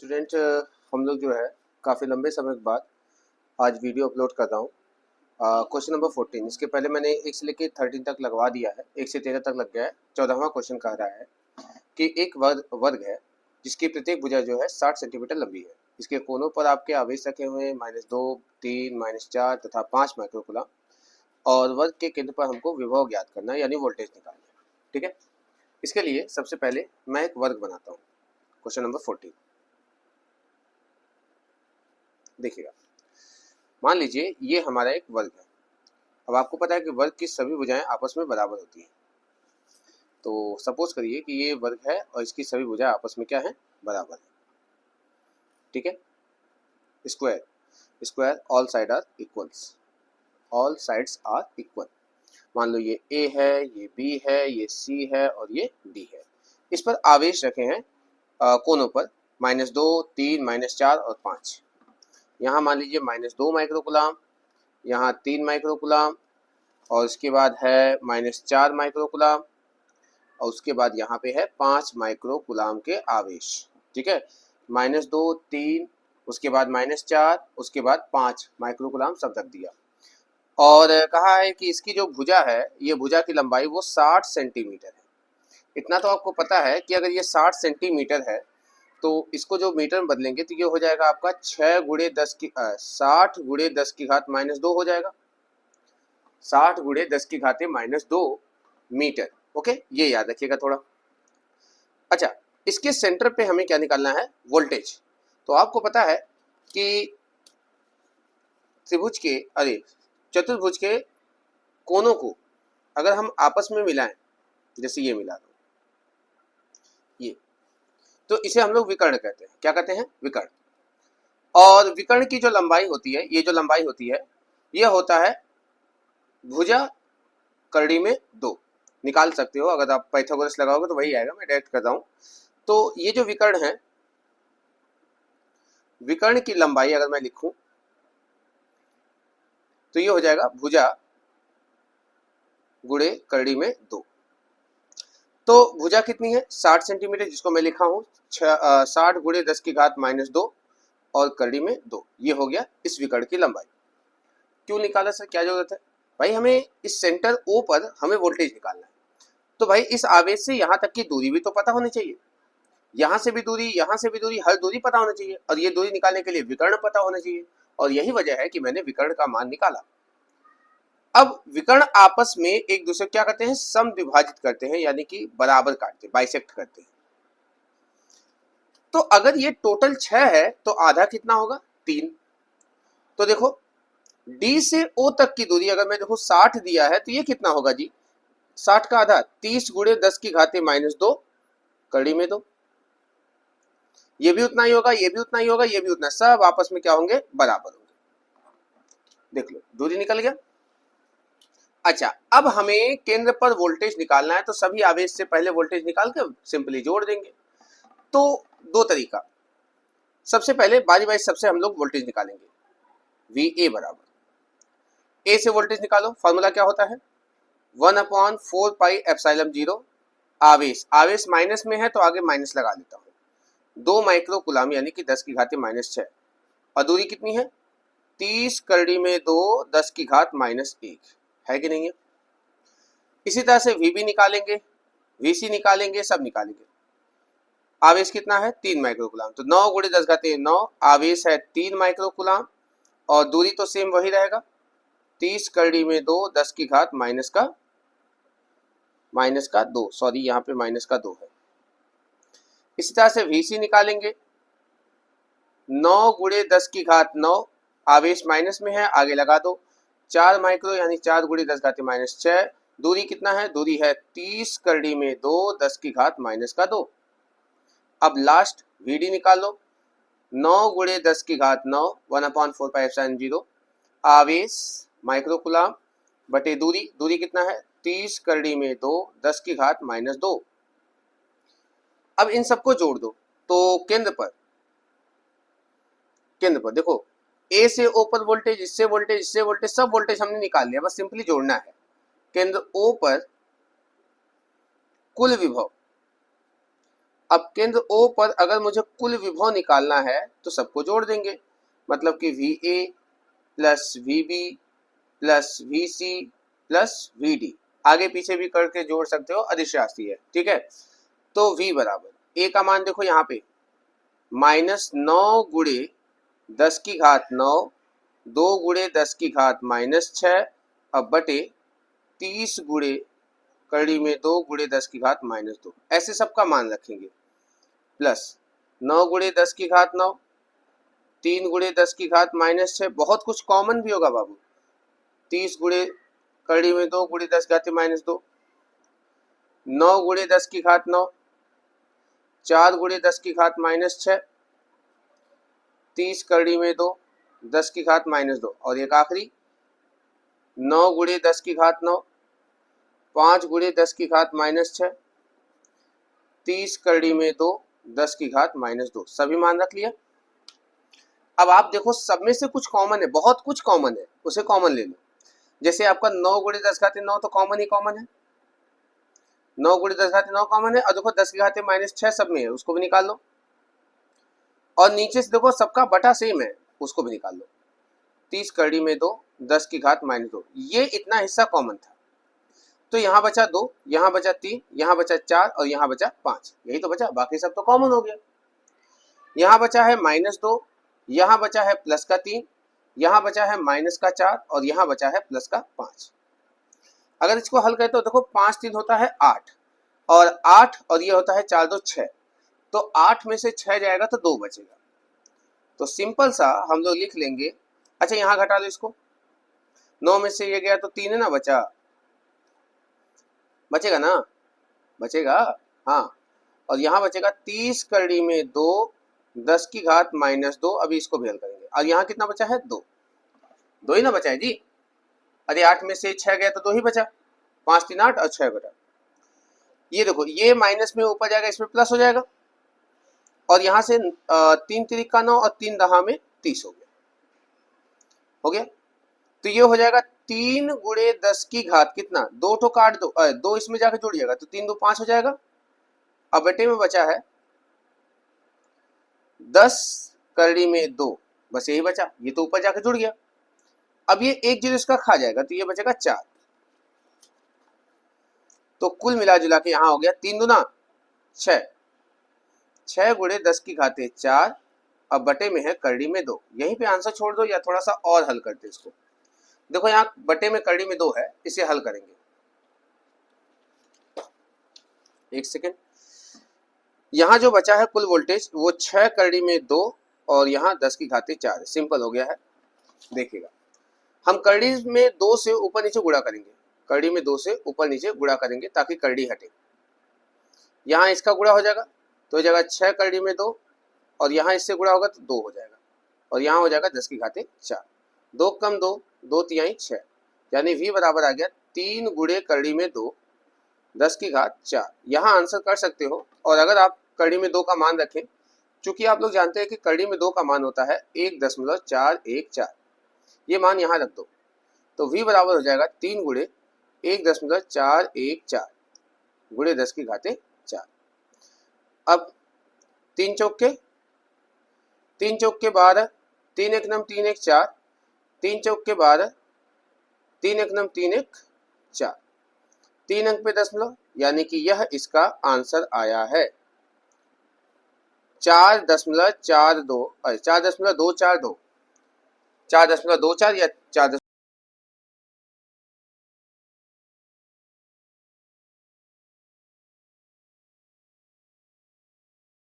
Student हम लोग जो है काफ़ी लंबे समय के बाद आज वीडियो अपलोड कर रहा हूँ। क्वेश्चन नंबर 14, इसके पहले मैंने 1 से लेकर 13 तक लगवा दिया है, 1 से 13 तक लग गया है। 14वां क्वेश्चन कह रहा है कि एक वर्ग है जिसकी प्रत्येक भुजा जो है 60 सेंटीमीटर लंबी है। इसके कोनों पर आपके आवेश रखे हुए हैं -2, 3, -4 तथा 5 माइक्रोकुलम और वर्ग के केंद्र पर हमको विभव ज्ञात करना है, यानी वोल्टेज निकालना है। ठीक है, इसके लिए सबसे पहले मैं एक वर्ग बनाता हूँ। क्वेश्चन नंबर 14 देखिएगा, मान लीजिए ये हमारा एक वर्ग है। अब आपको पता है कि वर्ग की सभी भुजाएं आपस में बराबर होती हैं। तो सपोज करिए कि ये वर्ग है और इसकी सभी भुजाएं आपस में क्या है, बराबर है। ठीक है, square square all side are equals, all sides are equal. मान लो ये ए है, ये बी है, ये सी है और ये डी है। इस पर आवेश रखे हैं कोनों पर -2, 3, -4 और 5। यहाँ मान लीजिए -2 माइक्रोकुलम, यहाँ 3 माइक्रोकुलम और उसके बाद है -4 माइक्रोकुलम और उसके बाद यहाँ पे है 5 माइक्रोकुलम के आवेश। ठीक है, -2, 3, उसके बाद -4, उसके बाद 5 माइक्रोकुलम सब रख दिया। और कहा है कि इसकी जो भुजा है, ये भुजा की लंबाई वो 60 सेंटीमीटर है। इतना तो आपको पता है कि अगर ये 60 सेंटीमीटर है तो इसको जो मीटर में बदलेंगे तो ये हो जाएगा आपका 6 गुणे 10 की 60 गुणे 10 की घात -2 हो जाएगा। 60 गुणे 10 की घाते -2 मीटर। ओके, ये याद रखिएगा थोड़ा। अच्छा, इसके सेंटर पे हमें क्या निकालना है, वोल्टेज। तो आपको पता है कि त्रिभुज के अरे चतुर्भुज के कोनों को अगर हम आपस में मिलाएं, जैसे ये मिला दो, ये, तो इसे हम लोग विकर्ण कहते हैं। क्या कहते हैं, विकर्ण। और विकर्ण की जो लंबाई होती है, ये जो लंबाई होती है, यह होता है भुजा करड़ी में 2। निकाल सकते हो, अगर आप पाइथागोरस लगाओगे तो वही आएगा, मैं डायरेक्ट कर रहा हूँ। तो ये जो विकर्ण है, विकर्ण की लंबाई अगर मैं लिखूं तो ये हो जाएगा भुजा गुणे करड़ी में 2। तो भुजा कितनी है, 60 सेंटीमीटर, जिसको मैं लिखा हूँ 60 गुणे 10 की घात -2 और करड़ी में 2। ये हो गया इस विकर्ण की लंबाई। क्यों निकाला सर, क्या जरूरत है भाई, हमें इस सेंटर ओ पर हमें वोल्टेज निकालना है। तो भाई इस आवेश से यहाँ तक की दूरी भी तो पता होनी चाहिए, यहाँ से भी दूरी, यहाँ से भी दूरी, हर दूरी पता होना चाहिए। और ये दूरी निकालने के लिए विकर्ण पता होना चाहिए, और यही वजह है कि मैंने विकर्ण का मान निकाला। अब विकर्ण आपस में एक दूसरे क्या करते हैं, समद्विभाजित करते हैं, यानी कि बराबर काटते हैं, बाइसेक्ट करते हैं। तो अगर ये टोटल 6 है तो आधा कितना होगा, 3। तो देखो डी से ओ तक की दूरी अगर मैं देखो 60 दिया है तो ये कितना होगा जी, 60 का आधा 30 गुणे 10 की घाते -2 कड़ी में 2। ये भी उतना ही होगा, ये भी उतना ही होगा, ये भी उतना, सब आपस में क्या होंगे, बराबर होंगे। देख लो दूरी निकल गया। अच्छा, अब हमें केंद्र पर वोल्टेज निकालना है, तो सभी आवेश से पहले वोल्टेज निकाल के सिंपली जोड़ देंगे। तो दो तरीका, सबसे पहले बारी बारी सबसे हम लोग वोल्टेज निकालेंगे। वी ए बराबर, ए से वोल्टेज निकालो, फॉर्मूला क्या होता है, 1/4 पाई एप्सिलॉन 0। आवेश, आवेश माइनस में है तो आगे माइनस लगा देता हूँ। 2 माइक्रोकुलम यानी कि 10 की घाते -6। और दूरी कितनी है, 30 करड़ी में 2 10 की घात -1 है कि नहीं है। इसी तरह से वी बी निकालेंगे, वी सी निकालेंगे, सब निकालेंगे। आवेश कितना है, 3 माइक्रोकुलम, तो 9 गुणे 10 घाते 9, आवेश है 3 माइक्रोकुलम और दूरी तो सेम वही रहेगा, 30 करड़ी में 2 10 की घात -2, सॉरी यहाँ पे -2 है। इसी तरह से वी सी निकालेंगे, 9 गुणे 10 की घात 9, आवेश माइनस में है, आगे लगा दो, 4 माइक्रो यानी 4 गुणे 10 घाते -6। दूरी कितना है, दूरी है 30 करड़ी में 2 10 की घात -2। अब लास्ट वी डी निकालो, 9 गुणे 10 की घात 9, 1/4 पाई एप्सिलॉन 0, आवेश माइक्रोकुलम बटे दूरी, दूरी कितना है 30 करड़ी में 2 10 की घात -2। अब इन सबको जोड़ दो, तो केंद्र पर देखो, ए से ओ पर वोल्टेज, इससे वोल्टेज, इससे वोल्टेज, सब वोल्टेज हमने निकाल लिया, बस सिंपली जोड़ना है। केंद्र ओ पर कुल विभव अब केंद्र O पर अगर मुझे कुल विभव निकालना है तो सबको जोड़ देंगे, मतलब कि VA plus VB plus VC plus VD, आगे पीछे भी करके जोड़ सकते हो, अदिश राशि है, ठीक है। तो V बराबर A का मान देखो यहाँ पे -9 गुणे 10 की घात 9, 2 गुणे 10 की घात -6 अब बटे 30 गुणे कड़ी में 2 गुणे 10 की घात -2, ऐसे सबका मान रखेंगे, प्लस 9 गुणे 10 की घात 9, 3 गुणे 10 की घात -6, बहुत कुछ कॉमन भी होगा बाबू, 30 गुणे कड़ी में 2 गुणे 10 घात -2, 9 गुणे 10 की घात 9, 4 गुणे 10 की घात -6, 30 कड़ी में 2 10 की घात -2, और एक आखिरी 9 गुणे 10 की घात 9, 5 गुणे 10 की घात -6, 30 कड़ी में 2 10 की घात -2, सभी मान रख लिया। अब आप देखो सब में से कुछ कॉमन है, बहुत कुछ कॉमन है, उसे कॉमन ले लो। जैसे आपका 9 गुणे 10 घात 9 तो कॉमन ही कॉमन है, 9 गुणे 10 घात 9 कॉमन है, और देखो 10 की घात -6 सब में है, उसको भी निकाल लो। और नीचे से देखो सबका बटा सेम है, उसको भी निकाल लो, 30 कड़ी में 2 10 की घात -2, ये इतना हिस्सा कॉमन था। तो यहाँ बचा 2, यहाँ बचा 3, यहाँ बचा 4 और यहाँ बचा 5, यही तो बचा, बाकी सब तो कॉमन हो गया। यहाँ बचा है -2, यहाँ बचा है प्लस का 3, यहाँ बचा है माइनस का 4 और यहाँ बचा है प्लस का 5। अगर इसको हल करें तो देखो 5 3 होता है 8, और 8 और ये होता है 4 2 6, तो 8 में से 6 जाएगा तो 2 बचेगा। तो सिंपल सा हम लोग लिख लेंगे, अच्छा यहाँ घटा लो इसको, 9 में से ये गया तो 3 है ना, बचेगा ना, बचेगा, हाँ, और यहाँ बचेगा 30 कड़ी में 2 10 की घात -2, अभी इसको भी हल करेंगे, और यहाँ कितना बचा है 2 ही ना बचा है जी। अरे 8 में से 6 गया तो 2 ही बचा, 5 3 8 और 6 घटा, ये देखो ये माइनस में ऊपर जाएगा, इसमें प्लस हो जाएगा, और यहाँ से 3 3 का 9 और 3 दहा में 30 हो गया। तो ये हो जाएगा 3 गुणे 10 की घात कितना, 2 तो काट दो, 2 इसमें जाकर जुड़ जाएगा, तो 3 2 5 हो जाएगा। अब बेटे में बचा है 10 कड़ी में 2, बस यही बचा, ये तो ऊपर जाकर जुड़ गया। अब ये एक जीरो इसका खा जाएगा, तो ये बचेगा 4। तो कुल मिला जुला के यहाँ हो गया 3 दूना 6, 6 गुणे 10 की घाते 4, अब बटे में है कड़ी में 2, यहीं पे आंसर छोड़ दो या थोड़ा सा और हल करते इसको। देखो यहाँ बटे में कड़ी में 2 है, इसे हल करेंगे, एक सेकेंड। यहाँ जो बचा है कुल वोल्टेज वो 6 कड़ी में 2 और यहाँ 10 की घाते 4 है, सिंपल हो गया है। देखिएगा हम कड़ी में 2 से ऊपर नीचे गुणा करेंगे, कड़ी में 2 से ऊपर नीचे गुणा करेंगे ताकि कड़ी हटे। यहाँ इसका गुणा हो जाएगा तो हो जाएगा 6 कड़ी में 2, और यहाँ इससे गुणा होगा तो 2 हो जाएगा, और यहाँ हो जाएगा 10 की घाते 4, 2 कम 2 2 तिहाई 6, यानी V बराबर आ गया 3 गुणे कड़ी में 2 10 की घात 4। यहाँ आंसर कर सकते हो, और अगर आप कड़ी में 2 का मान रखें, चूंकि आप लोग जानते हैं कि कड़ी में 2 का मान होता है 1.414, ये मान यहाँ रख दो, तो V बराबर हो जाएगा 3 गुणे 1.414 गुणे 10 की घाते 4। अब 3 चौके 12, 3 1 9 3 1 4, 3 चौके 12, 3 1 9 3 1 4, 3 अंक पे दशमलव, यानी कि यह इसका आंसर आया है 4.42, 4.242, 4.24 या 4